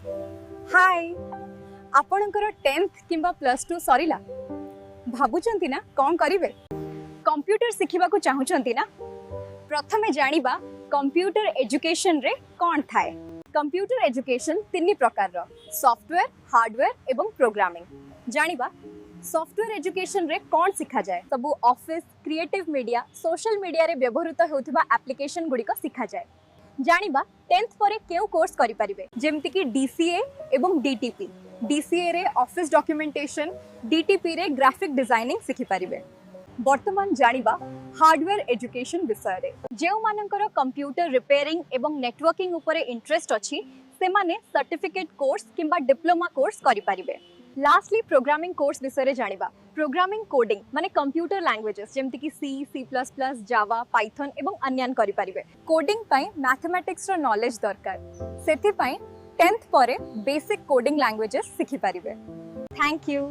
हाय आपणकर 10th किंबा +2 सरीला भाबुचंती ना कौन करिवे कंप्यूटर शिखिबा को चाहुचंती ना प्रथमे जानिबा कंप्यूटर एजुकेशन रे कौन थाए। कंप्यूटर एजुकेशन तीन प्रकार रो सॉफ्टवेयर हार्डवेयर एवं प्रोग्रामिंग। जानिबा सॉफ्टवेयर एजुकेशन रे कौन सिखा जाए सबु office creative media social media रे व्यवहृत होउथिबा एप्लीकेशन गुडी को सिखा जाए। जानिबा 10th परे केउ कोर्स करि परिबे जेमति कि डीसीए एवं डीटीपी। डीसीए रे ऑफिस डॉक्यूमेंटेशन डीटीपी रे ग्राफिक डिजाइनिंग सिखि परिबे। वर्तमान जानिबा हार्डवेयर एजुकेशन विषय रे जेउ मानकर कंप्यूटर रिपेयरिंग एवं नेटवर्किंग उपरे इंटरेस्ट अछि से माने सर्टिफिकेट कोर्स किंबा डिप्लोमा कोर्स करि परिबे। लास्टली प्रोग्रामिंग कोर्स विषय रे जानिबा प्रोग्रामिंग कोडिंग माने कंप्यूटर लैंग्वेजेस जेमति कि C C plus plus Java Python एवं अन्यान करि परिबे। कोडिंग पई मैथमेटिक्स रो नॉलेज दरकार सेथि पई 10th परे बेसिक कोडिंग लैंग्वेजेस सिखि परिबे। Thank you.